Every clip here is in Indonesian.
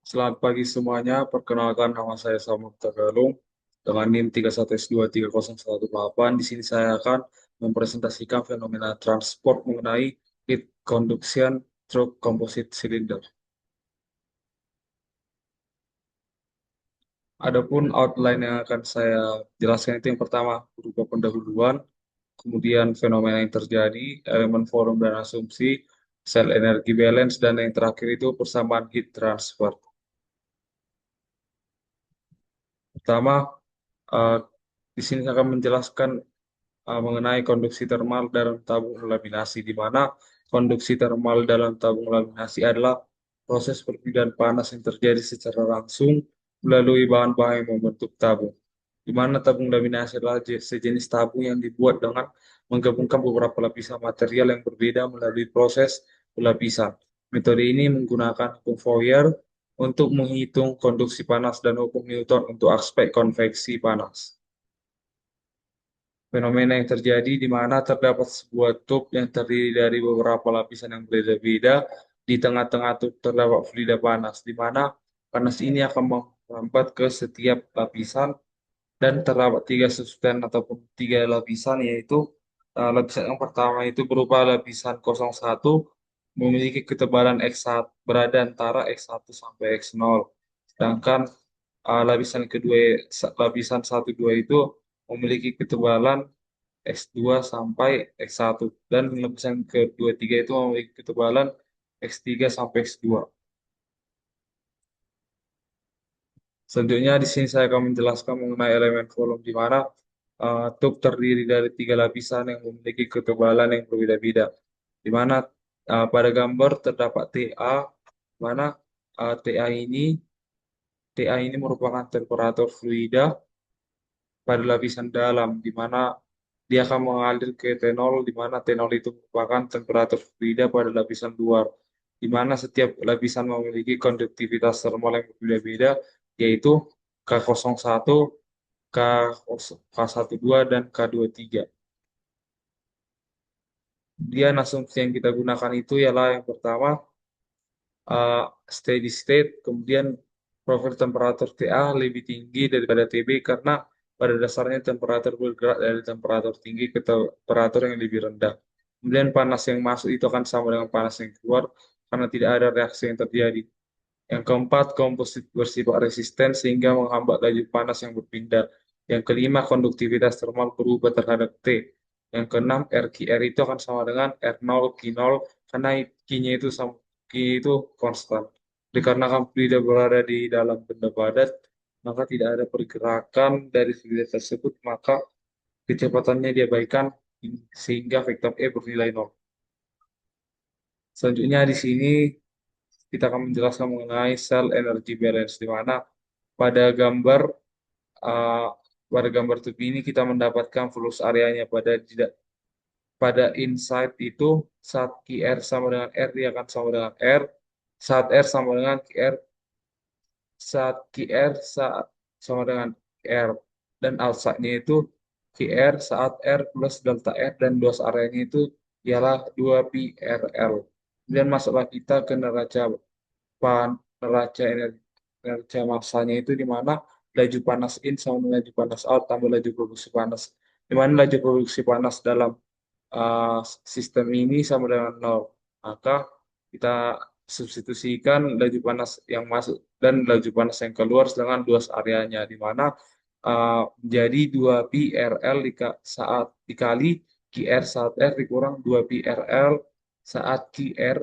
Selamat pagi semuanya, perkenalkan nama saya Samuel Tagalung dengan NIM 31230118. Di sini saya akan mempresentasikan fenomena transport mengenai heat conduction through composite cylinder. Adapun outline yang akan saya jelaskan itu yang pertama berupa pendahuluan, kemudian fenomena yang terjadi, elemen forum dan asumsi, sel energi balance, dan yang terakhir itu persamaan heat transfer. Pertama, eh, di sini saya akan menjelaskan mengenai konduksi termal dalam tabung laminasi, di mana konduksi termal dalam tabung laminasi adalah proses perpindahan panas yang terjadi secara langsung melalui bahan-bahan yang membentuk tabung. Di mana tabung laminasi adalah sejenis tabung yang dibuat dengan menggabungkan beberapa lapisan material yang berbeda melalui proses pelapisan. Metode ini menggunakan hukum Fourier untuk menghitung konduksi panas dan hukum Newton untuk aspek konveksi panas. Fenomena yang terjadi di mana terdapat sebuah tub yang terdiri dari beberapa lapisan yang berbeda-beda. Di tengah-tengah tub terdapat fluida panas, di mana panas ini akan merambat ke setiap lapisan dan terdapat tiga susunan ataupun tiga lapisan, yaitu lapisan yang pertama itu berupa lapisan 01 memiliki ketebalan X1 berada antara X1 sampai X0. Sedangkan lapisan kedua, lapisan 1 2 itu memiliki ketebalan X2 sampai X1, dan lapisan kedua tiga itu memiliki ketebalan X3 sampai X2. Selanjutnya di sini saya akan menjelaskan mengenai elemen volume, di mana tub terdiri dari tiga lapisan yang memiliki ketebalan yang berbeda-beda. Di mana pada gambar terdapat TA, di mana TA ini merupakan temperatur fluida pada lapisan dalam, di mana dia akan mengalir ke T0, di mana T0 itu merupakan temperatur fluida pada lapisan luar, di mana setiap lapisan memiliki konduktivitas termal yang berbeda-beda, yaitu K01, K12, dan K23. Kemudian asumsi yang kita gunakan itu ialah yang pertama, uh, steady state, kemudian profil temperatur TA lebih tinggi daripada TB karena pada dasarnya temperatur bergerak dari temperatur tinggi ke temperatur yang lebih rendah. Kemudian panas yang masuk itu akan sama dengan panas yang keluar karena tidak ada reaksi yang terjadi. Yang keempat, komposit bersifat resisten sehingga menghambat laju panas yang berpindah. Yang kelima, konduktivitas termal berubah terhadap T. Yang keenam, RQR itu akan sama dengan R0 Q0 karena Q-nya itu Q itu konstan. Dikarenakan fluida berada di dalam benda padat, maka tidak ada pergerakan dari fluida tersebut, maka kecepatannya diabaikan sehingga vektor E bernilai nol. Selanjutnya di sini kita akan menjelaskan mengenai cell energy balance, di mana pada gambar uh, pada gambar 2 ini kita mendapatkan flux areanya pada inside itu saat QR sama dengan R, dia akan sama dengan R, saat R sama dengan QR, saat QR sama dengan R, dan outside-nya itu QR saat R plus delta R, dan luas areanya itu ialah 2 pi RL. Kemudian masuklah kita ke neraca energi, neraca massanya itu, di mana laju panas in sama dengan laju panas out tambah laju produksi panas, di mana laju produksi panas dalam uh, sistem ini sama dengan nol. Maka kita substitusikan laju panas yang masuk dan laju panas yang keluar dengan luas areanya, di mana menjadi 2 pi RL saat dikali QR saat R dikurang 2 pi RL saat QR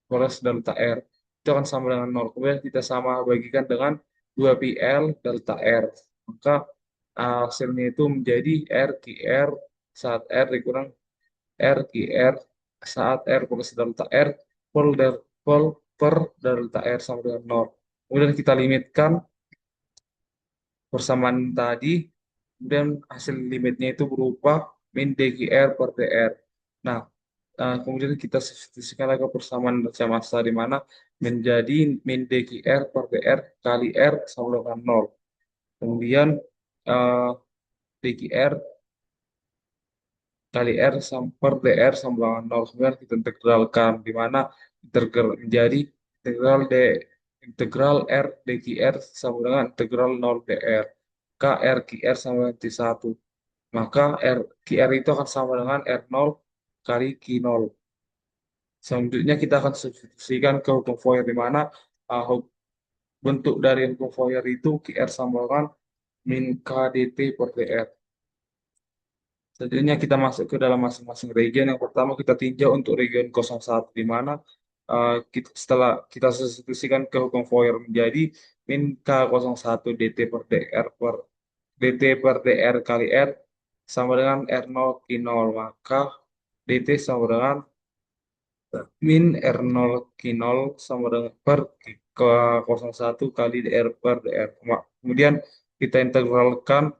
plus delta R, itu akan sama dengan nol. Kemudian kita sama bagikan dengan 2 pi L delta R. Maka hasilnya itu menjadi R QR saat R dikurang R QR saat R plus delta R per, per, per delta R sama dengan nol. Kemudian kita limitkan persamaan tadi, kemudian hasil limitnya itu berupa min DQR per DR. Nah, kemudian kita substitusikan lagi persamaan baca massa, di mana menjadi min DQR per DR kali R sama dengan nol. Kemudian uh, DQR kali R per DR sama dengan nol. Kemudian kita integralkan, di mana menjadi integral D integral R dqr sama dengan integral 0 dr. K R qr sama dengan T1. Maka R qr itu akan sama dengan R0 kali Q0. Selanjutnya kita akan substitusikan ke hukum Fourier di mana bentuk dari hukum Fourier itu QR sama dengan min K dt per dr. Selanjutnya kita masuk ke dalam masing-masing region. Yang pertama kita tinjau untuk region 01 di mana setelah kita substitusikan ke hukum Fourier menjadi min K01 dt per dr kali R sama dengan R0 Q0. Maka dt sama dengan min R0 Q0 sama dengan per ke 01 kali dr per dr. Kemudian kita integralkan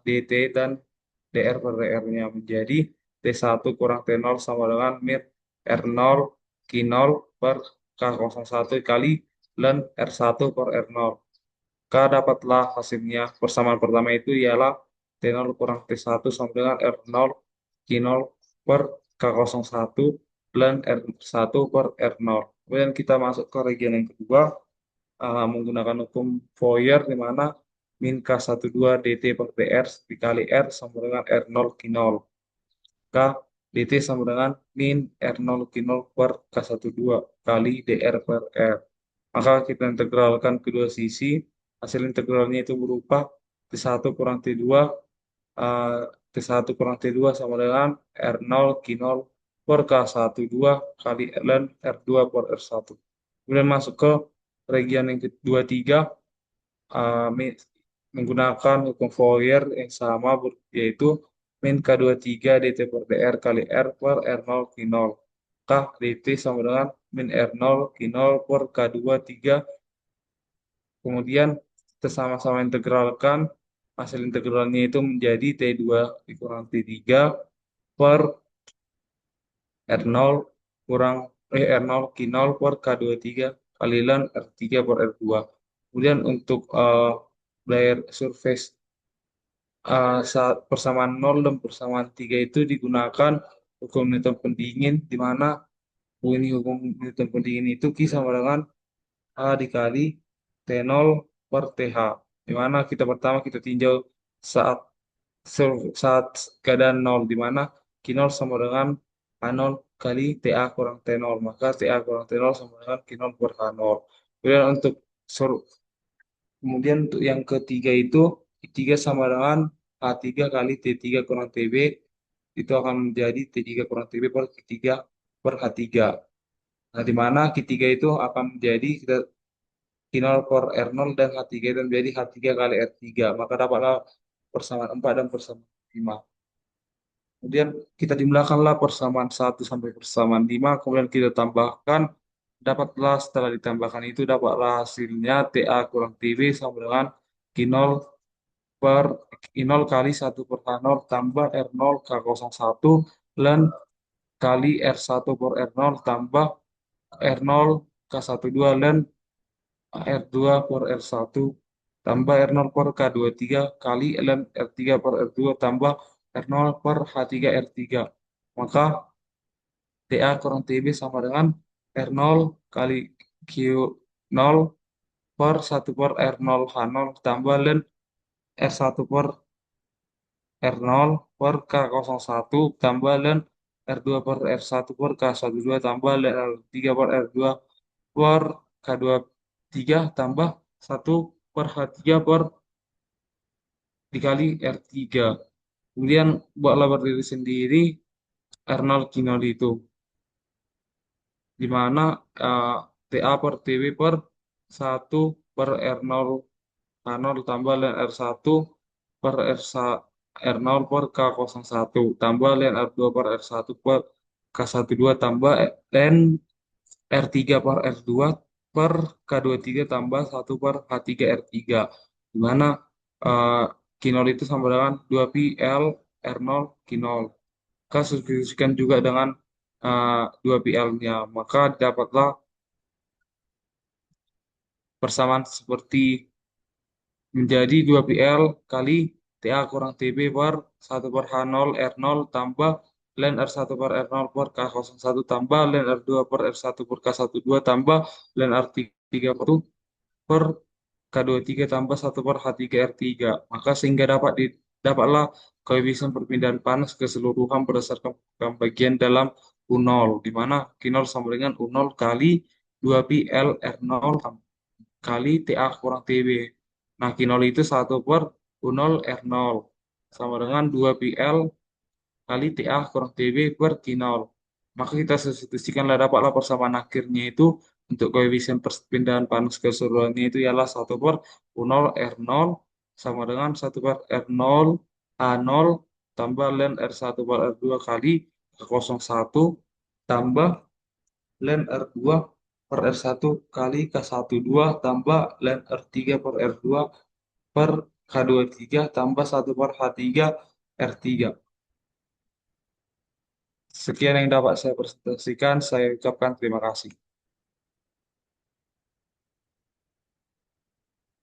dt dan dr per dr-nya menjadi T1 kurang T0 sama dengan min R0 Q0 per K01 kali ln R1 per R0. Maka dapatlah hasilnya. Persamaan pertama itu ialah T0 kurang T1 sama dengan R0 Q0 per K01 ln R1 per R0. Kemudian kita masuk ke region yang kedua menggunakan hukum Fourier di mana min K12 dt per dr dikali R sama dengan R0 Q0. Maka dt sama dengan min R0 Q0 per K12 kali dr per R. Maka kita integralkan kedua sisi. Hasil integralnya itu berupa T1 kurang T2 T1 kurang T2 sama dengan R0 Q0 per K12 kali ln R2 per R1. Kemudian masuk ke region yang kedua tiga menggunakan hukum Fourier yang sama yaitu min K23 dt per dr kali R per R0 Q0. Maka dt sama dengan min R0 Q0 per K23. Kemudian kita sama-sama integralkan. Hasil integralnya itu menjadi T2 dikurang T3 per R0 kurang R0 Q0 per K23 kali ln R3 per R2. Kemudian untuk layer surface saat persamaan 0 dan persamaan 3 itu digunakan hukum Newton pendingin di mana bunyi hukum Newton pendingin itu Q sama dengan A dikali T0 per TH. Di mana kita tinjau saat saat keadaan 0 di mana Q0 sama dengan H0 kali TA kurang T0. Maka TA kurang T0 sama dengan Q0 per H0. Kemudian untuk yang ketiga itu Q3 sama dengan H3 kali T3 kurang TB itu akan menjadi T3 kurang TB per Q3 per H3. Nah, di mana Q3 itu akan menjadi Q0 per R0 dan H3 itu menjadi H3 kali R3. Maka dapatlah persamaan 4 dan persamaan 5. Kemudian kita jumlahkanlah persamaan 1 sampai persamaan 5. Kemudian kita tambahkan. Setelah ditambahkan itu dapatlah hasilnya TA kurang TB sama dengan Q0 per I0 kali 1 per K0 tambah R0 K01 ln kali R1 per R0 tambah R0 K12 ln R2 per R1 tambah R0 per K23 kali ln R3 per R2 tambah R0 per H3 R3. Maka TA kurang TB sama dengan R0 kali Q0 per 1 per R0 H0 tambah ln R1 per R0 per K01 tambah ln R2 per R1 per K12 tambah ln R3 per R2 per K23 tambah 1 per H3 per dikali R3. Kemudian buatlah berdiri sendiri R0 Q0 itu. Di mana TA per TB per 1 per R0 H0 tambah ln R1 per R0 per K01 tambah ln R2 per R1 per K12 tambah ln R3 per R2 per K23 tambah 1 per H3 R3. Di mana Q0 itu sama dengan 2pi L R0 Q0. Maka substitusikan juga dengan 2pi L-nya. Maka dapatlah persamaan seperti menjadi 2PL kali TA kurang TB per 1 per H0 R0 tambah ln R1 per R0 per K01 tambah ln R2 per R1 per K12 tambah ln R3 per K23 tambah 1/H3R3. Maka sehingga dapatlah koefisien perpindahan panas keseluruhan berdasarkan pembagian dalam U0, di mana Q0 sama dengan U0 kali 2pi L R0 kali TA kurang TB. Nah, Q0 itu 1/U0 R0 sama dengan 2pi L kali TA kurang TB per Q0. Maka kita substitusikanlah dapatlah persamaan akhirnya itu untuk koefisien perpindahan panas keseluruhannya itu ialah 1/U0 R0 sama dengan 1/R0 A0 tambah ln R1/R2 kali K01 tambah ln R2 per R1 kali K12 tambah ln R3 per R2 per K23 tambah 1/H3 R3. Sekian yang dapat saya presentasikan. Saya ucapkan terima kasih.